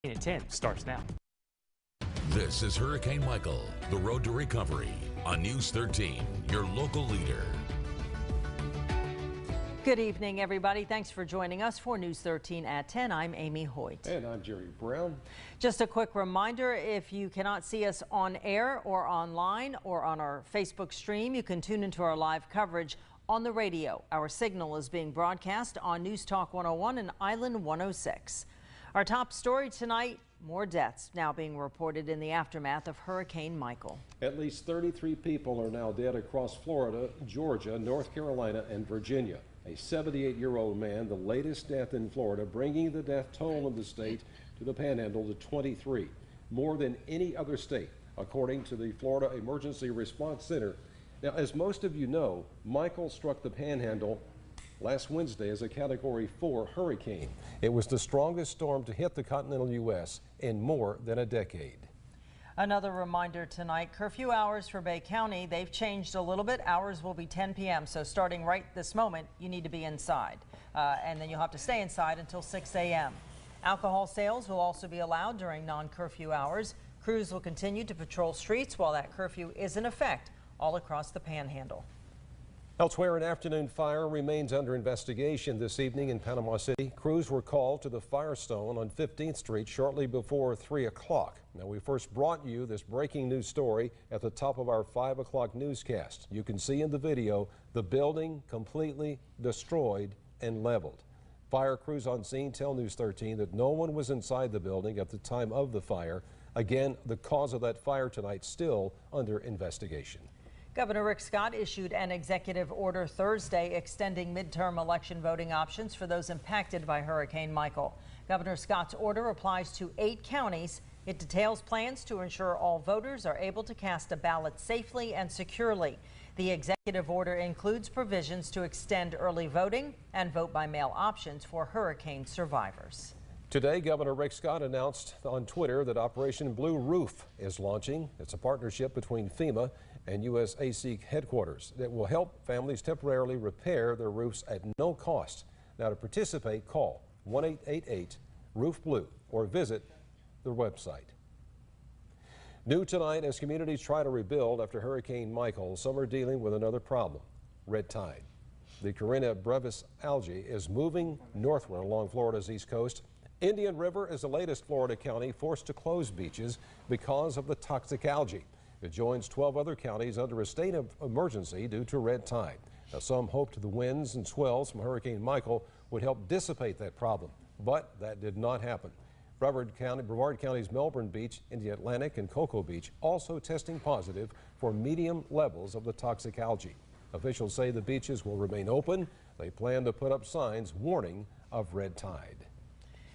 at 10 starts now. This is Hurricane Michael, the road to recovery on News 13, your local leader. Good evening, everybody. Thanks for joining us for News 13 at 10. I'm Amy Hoyt. And I'm Jerry Brown. Just a quick reminder, if you cannot see us on air or online or on our Facebook stream, you can tune into our live coverage on the radio. Our signal is being broadcast on News Talk 101 and Island 106. Our top story tonight, more deaths now being reported in the aftermath of Hurricane Michael. At least 33 people are now dead across Florida, Georgia, North Carolina, and Virginia. A 78-year-old man, the latest death in Florida, bringing the death toll in the state to the Panhandle to 23, more than any other state, according to the Florida Emergency Response Center. Now, as most of you know, Michael struck the Panhandle last Wednesday as a Category 4 hurricane. It was the strongest storm to hit the continental U.S. in more than a decade. Another reminder tonight, curfew hours for Bay County, they've changed a little bit. Hours will be 10 p.m. So starting right this moment, you need to be inside. And then you'll have to stay inside until 6 a.m. Alcohol sales will also be allowed during non-curfew hours. Crews will continue to patrol streets while that curfew is in effect all across the Panhandle. Elsewhere, an afternoon fire remains under investigation this evening in Panama City. Crews were called to the Firestone on 15th Street shortly before 3 o'clock. Now, we first brought you this breaking news story at the top of our 5 o'clock newscast. You can see in the video the building completely destroyed and leveled. Fire crews on scene tell News 13 that no one was inside the building at the time of the fire. Again, the cause of that fire tonight still under investigation. Governor Rick Scott issued an executive order Thursday extending midterm election voting options for those impacted by Hurricane Michael. Governor Scott's order applies to 8 counties. It details plans to ensure all voters are able to cast a ballot safely and securely. The executive order includes provisions to extend early voting and vote by mail options for hurricane survivors. Today, Governor Rick Scott announced on Twitter that Operation Blue Roof is launching. It's a partnership between FEMA and USAC headquarters that will help families temporarily repair their roofs at no cost. Now, to participate, call 1-888-ROOF-BLUE or visit their website. New tonight, as communities try to rebuild after Hurricane Michael, some are dealing with another problem, red tide. The Carina brevis algae is moving northward along Florida's east coast. Indian River is the latest Florida county forced to close beaches because of the toxic algae. It joins 12 other counties under a state of emergency due to red tide. Now, some hoped the winds and swells from Hurricane Michael would help dissipate that problem, but that did not happen. Brevard County's Melbourne Beach, Indian Atlantic, and Cocoa Beach also testing positive for medium levels of the toxic algae. Officials say the beaches will remain open. They plan to put up signs warning of red tide.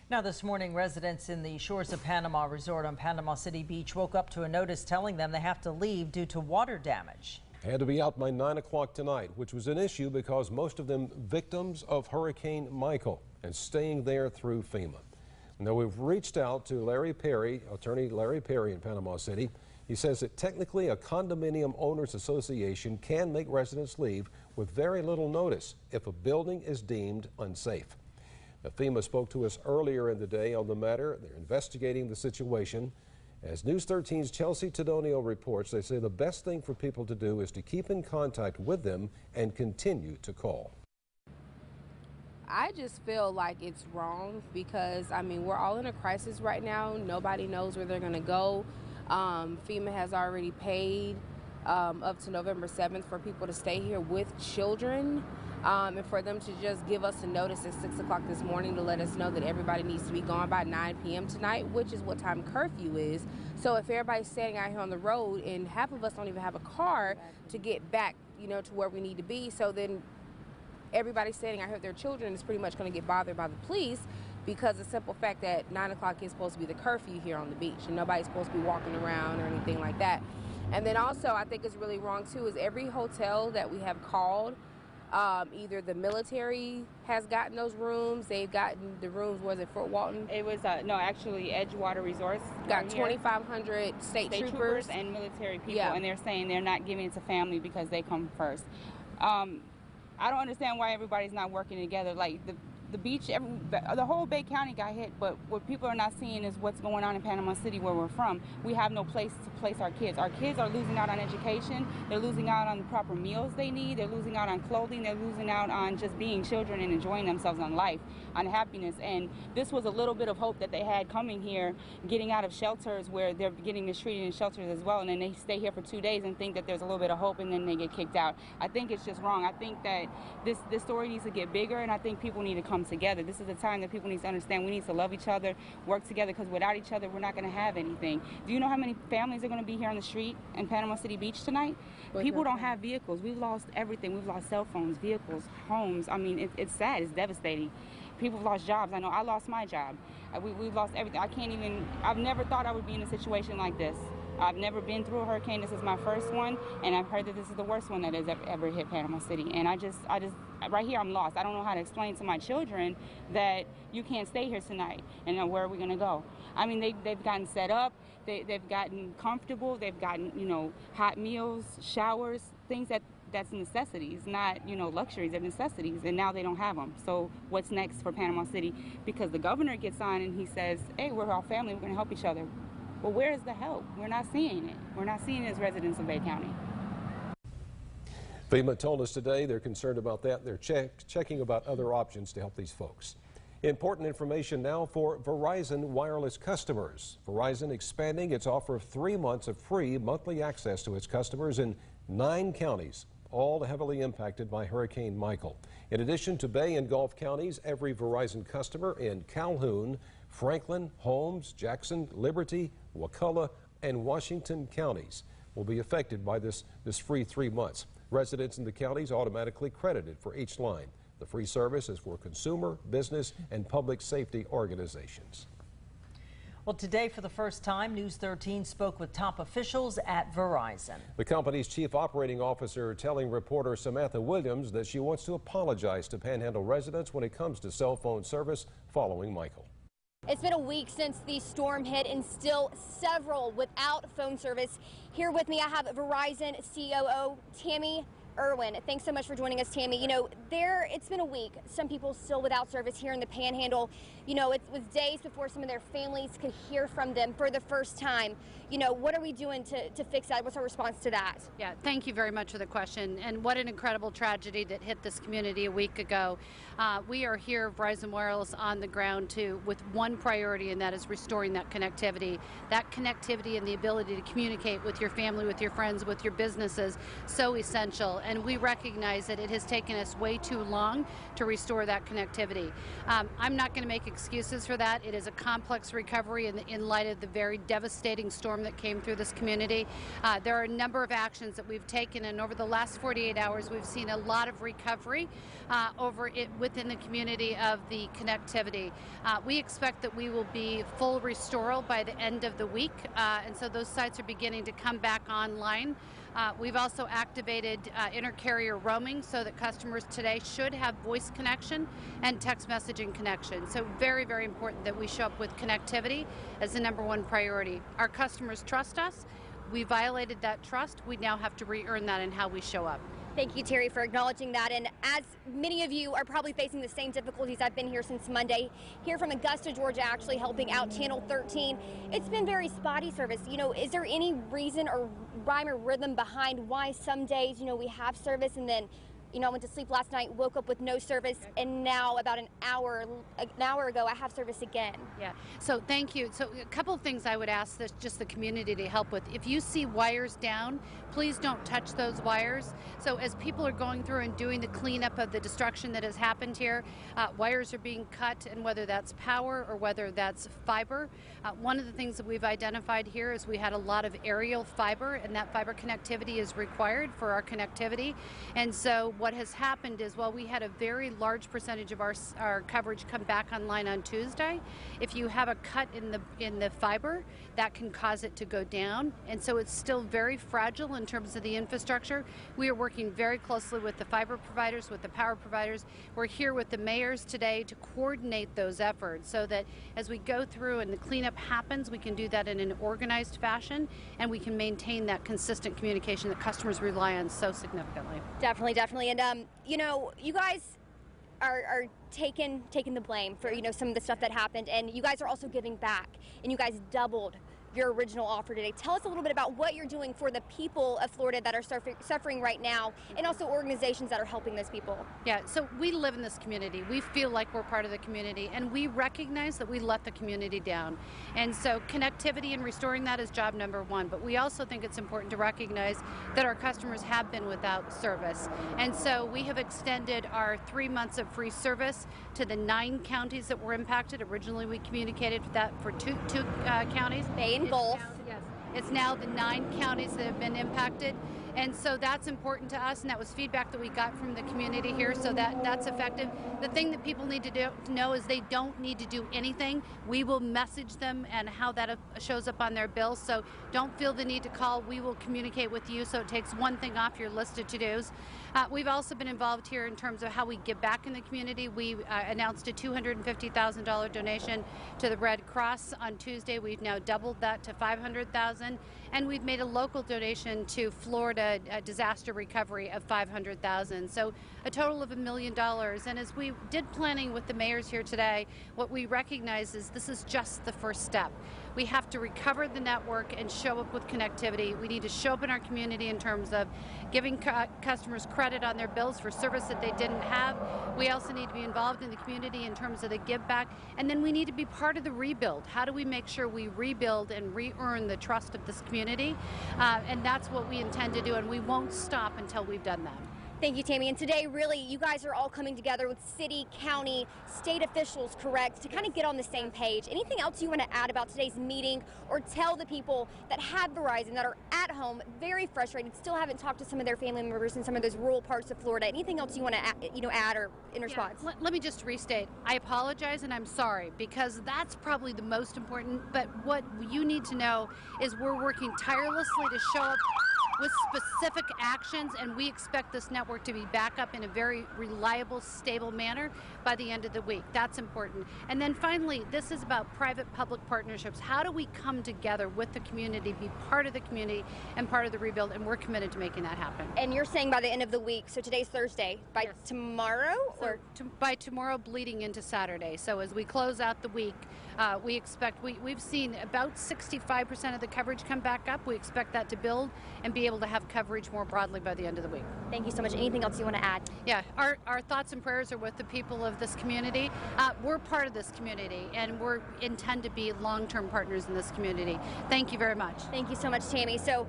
Now this morning, residents in the Shores of Panama resort on Panama City Beach woke up to a notice telling them they have to leave due to water damage. They had to be out by 9 o'clock tonight, which was an issue because most of them victims of Hurricane Michael and staying there through FEMA. Now we've reached out to Larry Perry, attorney Larry Perry in Panama City. He says that technically a condominium owners association can make residents leave with very little notice if a building is deemed unsafe. Now, FEMA spoke to us earlier in the day on the matter. They're investigating the situation. As News 13's Chelsea Tedonio reports, they say the best thing for people to do is to keep in contact with them and continue to call. I just feel like it's wrong because, I mean, we're all in a crisis right now. Nobody knows where they're going to go. FEMA has already paid up to November 7th for people to stay here with children. And for them to just give us a notice at 6 o'clock this morning to let us know that everybody needs to be gone by 9 p.m. tonight, which is what time curfew is. So if everybody's standing out here on the road and half of us don't even have a car to get back, you know, to where we need to be, so then everybody standing out here with their children is pretty much going to get bothered by the police because the simple fact that 9 o'clock is supposed to be the curfew here on the beach and nobody's supposed to be walking around or anything like that. And then also I think it's really wrong too is every hotel that we have called, either the military has gotten those rooms, they've gotten the rooms, was it Fort Walton? It was, no, actually Edgewater Resorts. Got 2,500 state troopers and military people, and they're saying they're not giving it to family because they come first. I don't understand why everybody's not working together. Like, the beach, the whole Bay County got hit, but what people are not seeing is what's going on in Panama City where we're from. We have no place to place our kids. Our kids are losing out on education. They're losing out on the proper meals they need. They're losing out on clothing. They're losing out on just being children and enjoying themselves on life, on happiness. And this was a little bit of hope that they had coming here, getting out of shelters where they're getting mistreated in shelters as well. And then they stay here for 2 days and think that there's a little bit of hope, and then they get kicked out. I think it's just wrong. I think that this story needs to get bigger, and I think people need to come together. This is the time that people need to understand we need to love each other, work together, because without each other, we're not going to have anything. Do you know how many families are going to be here on the street in Panama City Beach tonight? People don't have vehicles. We've lost everything. We've lost cell phones, vehicles, homes. I mean, it's sad. It's devastating. People have lost jobs. I know I lost my job. We've lost everything. I've never thought I would be in a situation like this. I've never been through a hurricane. This is my first one, and I've heard that this is the worst one that has ever hit Panama City. And I just, right here, I'm lost. I don't know how to explain to my children that you can't stay here tonight, and where are we going to go? I mean, they've gotten set up, they've gotten comfortable, they've gotten, hot meals, showers, things that's necessities, not, luxuries, they're necessities, and now they don't have them. So what's next for Panama City? Because the governor gets on and he says, hey, we're all family, we're going to help each other. Well, where is the help? We're not seeing it. We're not seeing it as residents of Bay County. FEMA told us today they're concerned about that. They're checking about other options to help these folks. Important information now for Verizon wireless customers. Verizon expanding its offer of 3 months of free monthly access to its customers in 9 counties, all heavily impacted by Hurricane Michael. In addition to Bay and Gulf counties, every Verizon customer in Calhoun, Franklin, Holmes, Jackson, Liberty, Wakulla, and Washington counties will be affected by this free 3 months. Residents in the counties automatically credited for each line. The free service is for consumer, business, and public safety organizations. Well, today, for the first time, News 13 spoke with top officials at Verizon. The company's chief operating officer telling reporter Samantha Williams that she wants to apologize to Panhandle residents when it comes to cell phone service following Michael. It's been a week since the storm hit, and still several without phone service. Here with me, I have Verizon COO Tammy Irwin. Thanks so much for joining us, Tammy. It's been a week. Some people still without service here in the Panhandle. It was days before some of their families could hear from them for the first time. What are we doing to fix that? What's our response to that? Yeah, thank you very much for the question. And what an incredible tragedy that hit this community a week ago. We are here, Verizon Wireless, on the ground with one priority, and that is restoring that connectivity. That connectivity and the ability to communicate with your family, with your friends, with your businesses, so essential. And we recognize that it has taken us way too long to restore that connectivity. I'm not going to make excuses for that. It is a complex recovery in light of the very devastating storm that came through this community. There are a number of actions that we've taken, and over the last 48 hours, we've seen a lot of recovery within the community of the connectivity. We expect that we will be full restoral by the end of the week, and so those sites are beginning to come back online. We've also activated inter-carrier roaming so that customers today should have voice connection and text messaging connection. So very, very important that we show up with connectivity as the #1 priority. Our customers trust us. We violated that trust. We now have to re-earn that in how we show up. Thank you, Terry, for acknowledging that. And as many of you are probably facing the same difficulties, I've been here since Monday, here from Augusta, Georgia, actually helping out Channel 13. It's been very spotty service. Is there any reason or rhyme or rhythm behind why some days, we have service, and then, I went to sleep last night, woke up with no service, and now about an hour ago, I have service again. Yeah, so thank you. So a couple of things I would ask just the community to help with. If you see wires down, please don't touch those wires. So as people are going through and doing the cleanup of the destruction that has happened here, wires are being cut, and whether that's power or whether that's fiber. One of the things that we've identified here is we had a lot of aerial fiber, and that fiber connectivity is required for our connectivity. And so what has happened is, while we had a very large percentage of our coverage come back online on Tuesday, if you have a cut in the fiber, that can cause it to go down. And so it's still very fragile in terms of the infrastructure. We are working very closely with the fiber providers, with the power providers. We're here with the mayors today to coordinate those efforts so that as we go through and the cleanup happens, we can do that in an organized fashion, and we can maintain that consistent communication that customers rely on so significantly. Definitely. And, you guys are taking the blame for, some of the stuff that happened, and you guys are also giving back, and you guys doubled your original offer today. Tell us a little bit about what you're doing for the people of Florida that are suffering right now, and also organizations that are helping those people. Yeah, so we live in this community. We feel like we're part of the community, and we recognize that we let the community down. And so connectivity and restoring that is job number one. But we also think it's important to recognize that our customers have been without service. And so we have extended our 3 months of free service to the 9 counties that were impacted. Originally, we communicated that for two counties. Bay and Gulf. Yes. It's now the 9 counties that have been impacted. And so that's important to us, and that was feedback that we got from the community here, so that's effective. The thing that people need to know is they don't need to do anything. We will message them and how that shows up on their bills, so don't feel the need to call. We will communicate with you, so it takes one thing off your list of to-dos. We've also been involved here in terms of how we give back in the community. We announced a $250,000 donation to the Red Cross on Tuesday. We've now doubled that to $500,000, and we've made a local donation to Florida disaster recovery of $500,000. So a total of $1 million. And as we did planning with the mayors here today, what we recognize is this is just the first step. We have to recover the network and show up with connectivity. We need to show up in our community in terms of giving customers credit on their bills for service that they didn't have. We also need to be involved in the community in terms of the give back. And then we need to be part of the rebuild. How do we make sure we rebuild and re-earn the trust of this community? And that's what we intend to do, and we won't stop until we've done that. Thank you, Tammy. And today, really, you guys are all coming together with city, county, state officials, correct, to kind of get on the same page. Anything else you want to add about today's meeting, or tell the people that have Verizon, that are at home, very frustrated, still haven't talked to some of their family members in some of those rural parts of Florida? Anything else you want to add or in response? Yeah. Let me just restate. I apologize and I'm sorry, because that's probably the most important. But what you need to know is we're working tirelessly to show up with specific actions, and we expect this network to be back up in a very reliable, stable manner by the end of the week. That's important. And then finally, this is about private-public partnerships. How do we come together with the community, be part of the community and part of the rebuild, and we're committed to making that happen. And you're saying by the end of the week, so today's Thursday, by tomorrow? Or by tomorrow bleeding into Saturday. So as we close out the week, we expect, we've seen about 65% of the coverage come back up. We expect that to build and be able to have coverage more broadly by the end of the week. Thank you so much. Anything else you want to add? Yeah, our thoughts and prayers are with the people of this community. We're part of this community, and we intend to be long-term partners in this community. Thank you very much. Thank you so much, Tammy. So,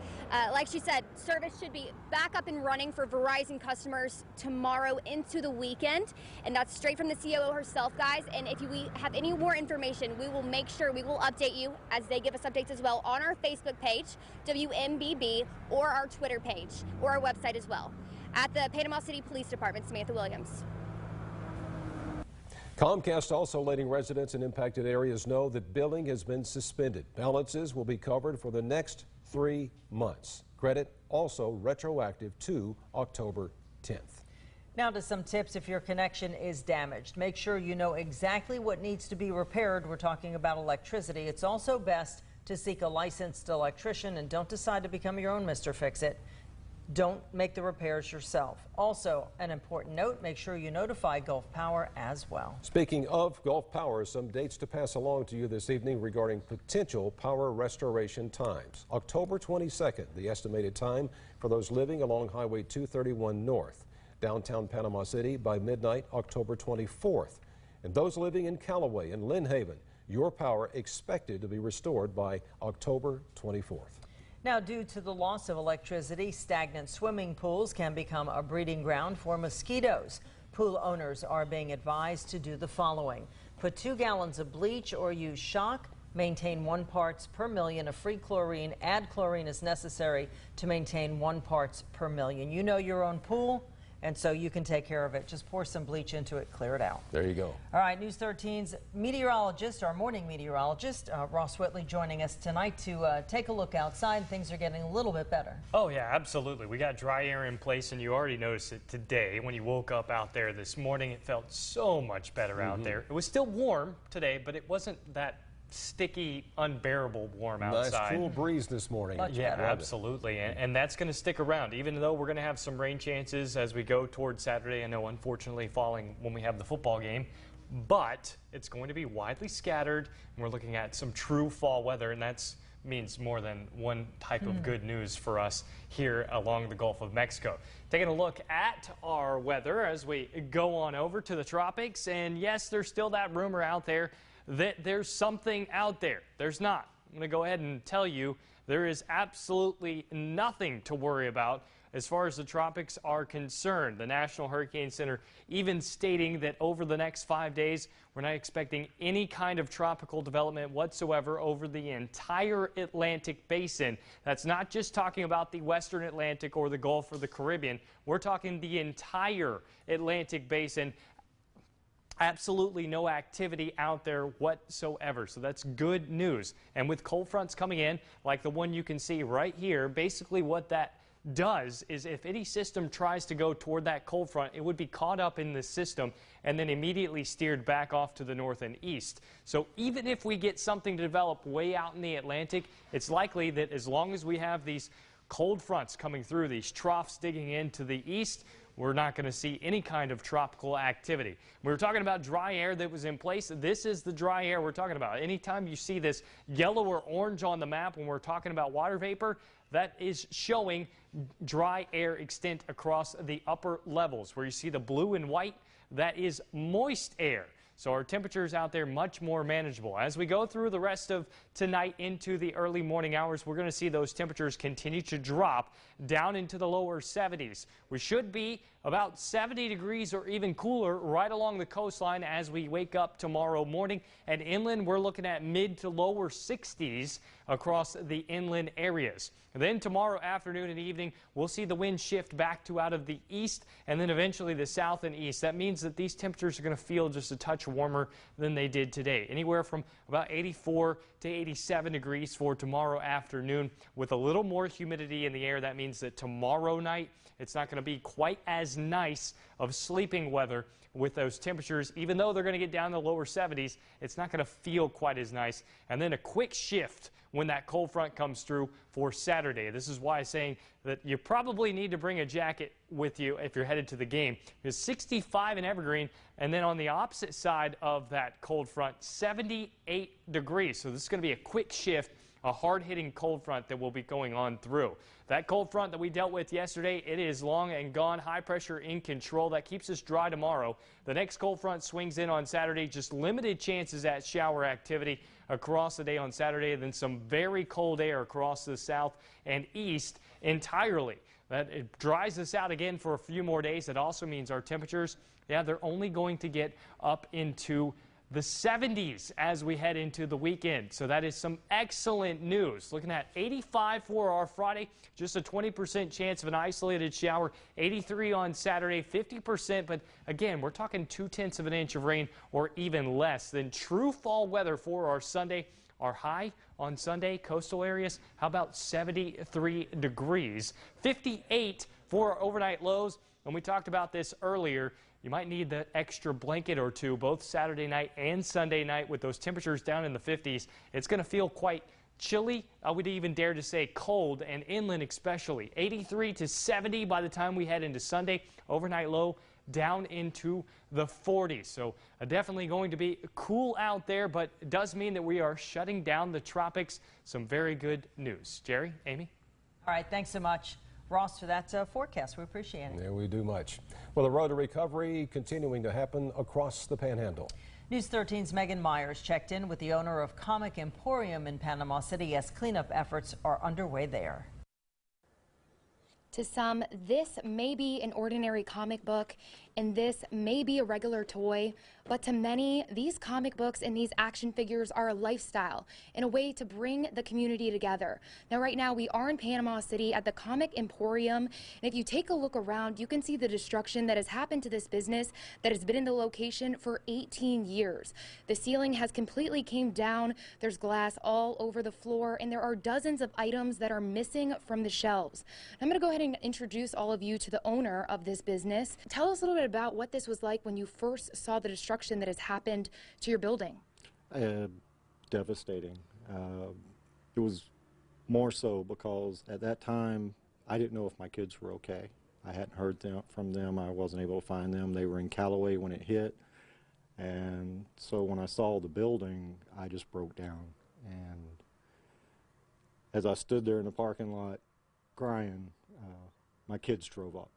like she said, service should be back up and running for Verizon customers tomorrow into the weekend, and that's straight from the COO herself, guys. And if we have any more information, we will make sure we will update you as they give us updates as well on our Facebook page, WMBB, or our Twitter page, or our website as well. At the Panama City Police Department, Samantha Williams. Comcast also letting residents in impacted areas know that billing has been suspended. Balances will be covered for the next 3 months. Credit also retroactive to October 10th. Now to some tips if your connection is damaged. Make sure you know exactly what needs to be repaired. We're talking about electricity. It's also best to seek a licensed electrician, and don't decide to become your own Mr. Fix-It. Don't make the repairs yourself. Also, an important note, make sure you notify Gulf Power as well. Speaking of Gulf Power, some dates to pass along to you this evening regarding potential power restoration times. October 22nd, the estimated time for those living along Highway 231 North. Downtown Panama City by midnight, October 24th. And those living in Callaway and Lynn Haven, your power expected to be restored by October 24th. Now, due to the loss of electricity, stagnant swimming pools can become a breeding ground for mosquitoes. Pool owners are being advised to do the following. Put 2 gallons of bleach or use shock. Maintain 1 parts per million of free chlorine. Add chlorine as necessary to maintain 1 parts per million. You know your own pool, and so you can take care of it. Just pour some bleach into it, clear it out. There you go. All right, News 13's meteorologist, our morning meteorologist, Ross Whitley, joining us tonight to take a look outside. Things are getting a little bit better. Oh, yeah, absolutely. We got dry air in place, and you already noticed it today. When you woke up out there this morning, it felt so much better out there. It was still warm today, but it wasn't that sticky, unbearable warm outside. Nice cool breeze this morning. Yeah, absolutely. And that's going to stick around, even though we're going to have some rain chances as we go towards Saturday. I know, unfortunately, falling when we have the football game. But it's going to be widely scattered, and we're looking at some true fall weather, and that's means more than one type of good news for us here along the Gulf of Mexico. Taking a look at our weather as we go on over to the tropics, and yes, there's still that rumor out there that there's something out there. There's not. I'm going to go ahead and tell you there is absolutely nothing to worry about as far as the tropics are concerned. The National Hurricane Center even stating that over the next 5 days, we're not expecting any kind of tropical development whatsoever over the entire Atlantic basin. That's not just talking about the Western Atlantic or the Gulf or the Caribbean. We're talking the entire Atlantic basin. Absolutely no activity out there whatsoever. So that's good news. And with cold fronts coming in, like the one you can see right here, basically what that does is if any system tries to go toward that cold front, it would be caught up in the system and then immediately steered back off to the north and east. So even if we get something to develop way out in the Atlantic, it's likely that as long as we have these cold fronts coming through, these troughs digging into the east, we're not going to see any kind of tropical activity. We were talking about dry air that was in place. This is the dry air we're talking about. Anytime you see this yellow or orange on the map when we're talking about water vapor, that is showing dry air extent across the upper levels. Where you see the blue and white, that is moist air. So our temperatures out there much more manageable. As we go through the rest of tonight into the early morning hours, we're going to see those temperatures continue to drop down into the lower 70s. We should be about 70 degrees or even cooler right along the coastline as we wake up tomorrow morning. And inland, we're looking at mid to lower 60s across the inland areas. And then tomorrow afternoon and evening, we'll see the wind shift back to out of the east and then eventually the south and east. That means that these temperatures are going to feel just a touch warmer than they did today. Anywhere from about 84 to 87 degrees for tomorrow afternoon with a little more humidity in the air. That means that tomorrow night, it's not going to be quite as nice of sleeping weather with those temperatures. Even though they're going to get down to the lower 70s, it's not going to feel quite as nice. And then a quick shift when that cold front comes through for Saturday. This is why I'm saying that you probably need to bring a jacket with you if you're headed to the game. It's 65 in Evergreen, and then on the opposite side of that cold front, 78 degrees. So this is going to be a quick shift, a hard-hitting cold front that will be going on through. That cold front that we dealt with yesterday, it is long and gone. High pressure in control. That keeps us dry tomorrow. The next cold front swings in on Saturday. Just limited chances at shower activity across the day on Saturday. Then some very cold air across the south and east entirely. That it dries us out again for a few more days. That also means our temperatures, they're only going to get up into the 70s as we head into the weekend. So that is some excellent news. Looking at 85 for our Friday, just a 20% chance of an isolated shower. 83 on Saturday, 50%. But again, we're talking 0.2 of an inch of rain or even less than true fall weather for our Sunday. Our high on Sunday, coastal areas, how about 73 degrees? 58 for our overnight lows. And we talked about this earlier. You might need that extra blanket or two both Saturday night and Sunday night with those temperatures down in the 50s. It's going to feel quite chilly. I would even dare to say cold, and inland especially. 83 to 70 by the time we head into Sunday. Overnight low down into the 40s. So definitely going to be cool out there, but it does mean that we are shutting down the tropics. Some very good news. Jerry, Amy? All right, thanks so much, Ross, for that forecast. We appreciate it. Yeah, we do much. Well, the road to recovery continuing to happen across the Panhandle. News 13's Megan Myers checked in with the owner of Comic Emporium in Panama City as cleanup efforts are underway there. To some, this may be an ordinary comic book, and this may be a regular toy, but to many, these comic books and these action figures are a lifestyle and a way to bring the community together. Now, right now, we are in Panama City at the Comic Emporium, and if you take a look around, you can see the destruction that has happened to this business that has been in the location for 18 years. The ceiling has completely came down, there's glass all over the floor, and there are dozens of items that are missing from the shelves. I'm going to go ahead and introduce all of you to the owner of this business. Tell us a little bit about what this was like when you first saw the destruction that has happened to your building. The devastating. It was more so because at that time I didn't know if my kids were okay. I hadn't heard from them. I wasn't able to find them. They were in Callaway when it hit. And so when I saw the building, I just broke down. And as I stood there in the parking lot crying, my kids drove up.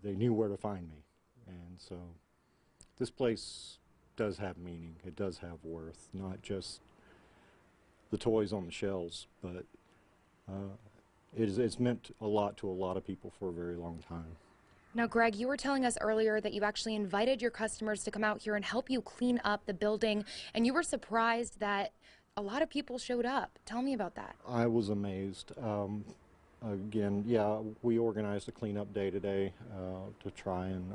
They knew where to find me. And so this place does have meaning. It does have worth, not just the toys on the shelves, but it's meant a lot to a lot of people for a very long time. Now, Greg, you were telling us earlier that you actually invited your customers to come out here and help you clean up the building, and you were surprised that a lot of people showed up. Tell me about that. I was amazed. Again, yeah, we organized a cleanup day today to try and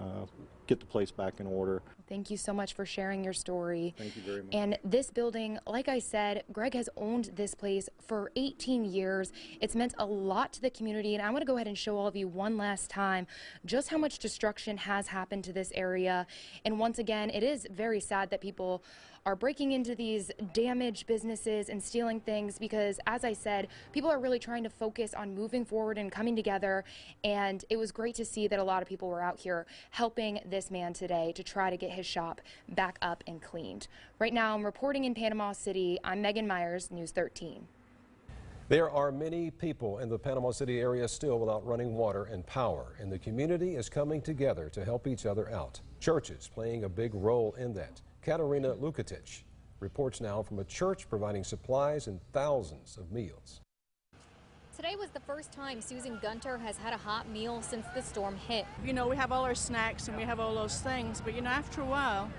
get the place back in order. Thank you so much for sharing your story. Thank you very much. And this building, like I said, Greg has owned this place for 18 years. It's meant a lot to the community, and I want to go ahead and show all of you one last time just how much destruction has happened to this area. And once again, it is very sad that people are breaking into these damaged businesses and stealing things because, as I said, people are really trying to focus on moving forward and coming together, and it was great to see that a lot of people were out here helping this man today to try to get his shop back up and cleaned. Right now, I'm reporting in Panama City. I'm Megan Myers, News 13. There are many people in the Panama City area still without running water and power, and the community is coming together to help each other out. Churches playing a big role in that. Katarina Lukatic reports now from a church providing supplies and thousands of meals. Today was the first time Susan Gunter has had a hot meal since the storm hit. You know, we have all our snacks and we have all those things, but you know, after a while,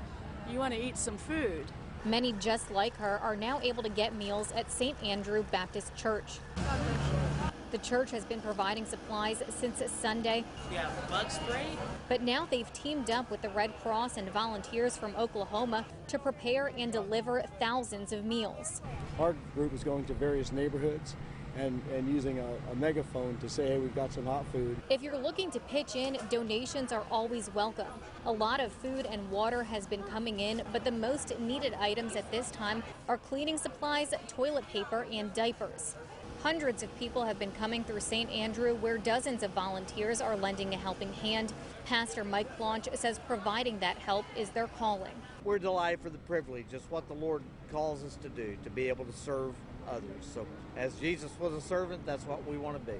you want to eat some food. Many just like her are now able to get meals at St. Andrew Baptist Church. The church has been providing supplies since Sunday. Yeah, bug spray. But now they've teamed up with the Red Cross and volunteers from Oklahoma to prepare and deliver thousands of meals. Our group is going to various neighborhoods and using a megaphone to say, hey, we've got some hot food. If you're looking to pitch in, donations are always welcome. A lot of food and water has been coming in, but the most needed items at this time are cleaning supplies, toilet paper, and diapers. Hundreds of people have been coming through St. Andrew, where dozens of volunteers are lending a helping hand. Pastor Mike Blanche says providing that help is their calling. We're delighted for the privilege. It's what the Lord calls us to do, to be able to serve others. So as Jesus was a servant, that's what we want to be.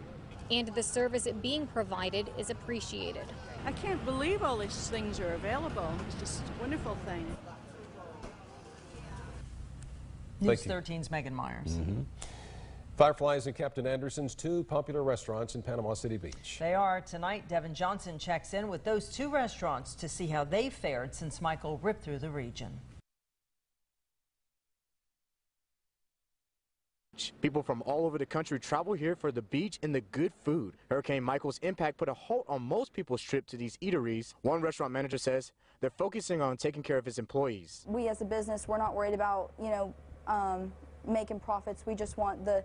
And the service being provided is appreciated. I can't believe all these things are available. It's just a wonderful thing. News 13's Megan Myers. Fireflies and Captain Anderson's, two popular restaurants in Panama City Beach. They are. Tonight, Devin Johnson checks in with those two restaurants to see how they've fared since Michael ripped through the region. People from all over the country travel here for the beach and the good food. Hurricane Michael's impact put a halt on most people's trip to these eateries. One restaurant manager says they're focusing on taking care of his employees. We as a business, we're not worried about, making profits. We just want the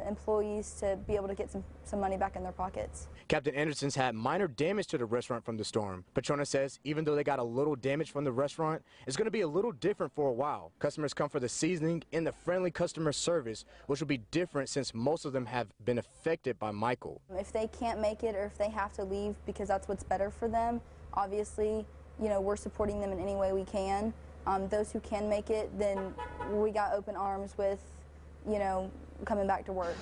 employees to be able to get some money back in their pockets. Captain Anderson's had minor damage to the restaurant from the storm. Petronas says even though they got a little damage from the restaurant, it's going to be a little different for a while. Customers come for the seasoning and the friendly customer service, which will be different since most of them have been affected by Michael. If they can't make it or if they have to leave because that's what's better for them, obviously, we're supporting them in any way we can. Those who can make it, then we got open arms with, coming back to work.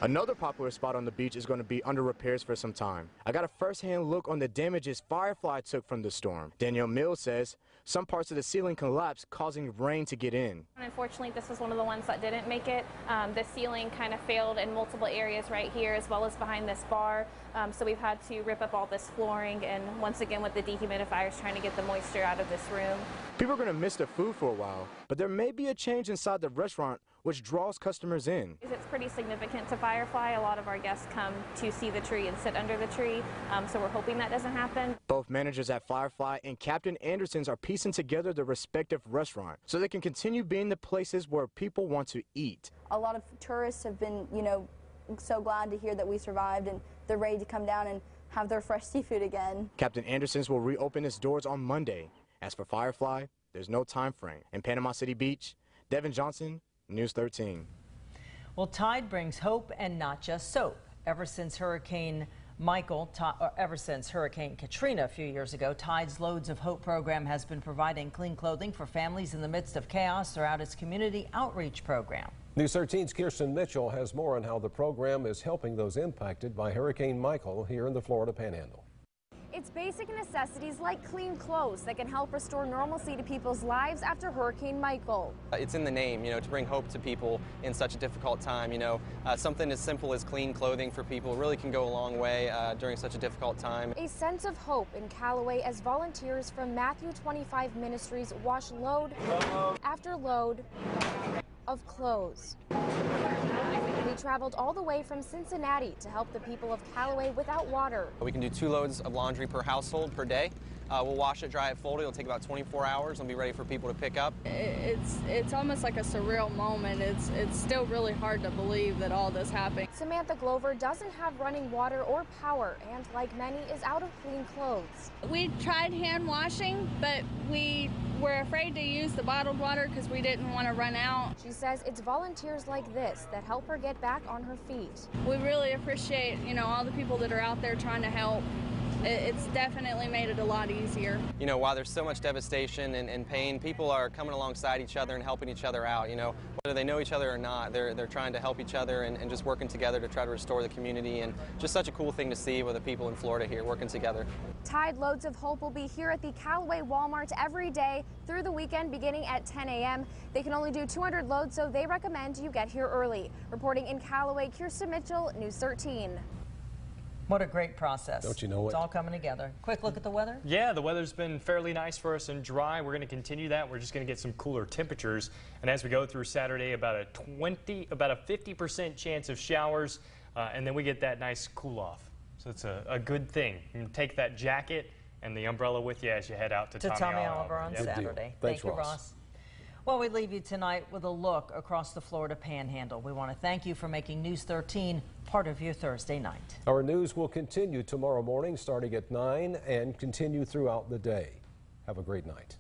Another popular spot on the beach is going to be under repairs for some time. I got a first-hand look on the damages Firefly took from the storm. Danielle Mills says some parts of the ceiling collapsed, causing rain to get in. Unfortunately, this was one of the ones that didn't make it. The ceiling kind of failed in multiple areas right here as well as behind this bar. So we've had to rip up all this flooring and once again with the dehumidifiers trying to get the moisture out of this room. People are going to miss the food for a while, but there may be a change inside the restaurant which draws customers in. It's pretty significant to Firefly. A lot of our guests come to see the tree and sit under the tree, so we're hoping that doesn't happen. Both managers at Firefly and Captain Anderson's are piecing together their respective restaurant so they can continue being the places where people want to eat. A lot of tourists have been, so glad to hear that we survived and they're ready to come down and have their fresh seafood again. Captain Anderson's will reopen its doors on Monday. As for Firefly, there's no time frame. In Panama City Beach, Devin Johnson, News 13. Well, Tide brings hope and not just soap. Ever since Hurricane Katrina a few years ago, Tide's Loads of Hope program has been providing clean clothing for families in the midst of chaos throughout its community outreach program. News 13's Kirsten Mitchell has more on how the program is helping those impacted by Hurricane Michael here in the Florida Panhandle. It's basic necessities like clean clothes that can help restore normalcy to people's lives after Hurricane Michael. It's in the name, to bring hope to people in such a difficult time. Something as simple as clean clothing for people really can go a long way during such a difficult time. A sense of hope in Callaway as volunteers from Matthew 25 Ministries wash load after load of clothes. They traveled all the way from Cincinnati to help the people of Callaway without water. We can do 2 loads of laundry per household per day. We'll wash it, dry it, fold it. It'll take about 24 hours and be ready for people to pick up. It's almost like a surreal moment. It's still really hard to believe that all this happened. Samantha Glover doesn't have running water or power and, like many, is out of clean clothes. We tried hand washing, but we were afraid to use the bottled water because we didn't want to run out. She says it's volunteers like this that help her get back on her feet. We really appreciate, all the people that are out there trying to help. It's definitely made it a lot easier. While there's so much devastation and pain, people are coming alongside each other and helping each other out. Whether they know each other or not, they're trying to help each other and just working together to try to restore the community. And just such a cool thing to see with the people in Florida here working together. Tide Loads of Hope will be here at the Callaway Walmart every day through the weekend beginning at 10 a.m. They can only do 200 loads, so they recommend you get here early. Reporting in Callaway, Kirsten Mitchell, News 13. What a great process. Don't you know it? It's all coming together. Quick look at the weather. Yeah, the weather's been fairly nice for us and dry. We're going to continue that. We're just going to get some cooler temperatures. And as we go through Saturday, about a 50% chance of showers, and then we get that nice cool off. So it's a good thing. You can take that jacket and the umbrella with you as you head out to Tommy Oliver on Saturday. Thanks, Thank you, Ross. Well, we leave you tonight with a look across the Florida Panhandle. We want to thank you for making News 13 part of your Thursday night. Our news will continue tomorrow morning starting at 9 and continue throughout the day. Have a great night.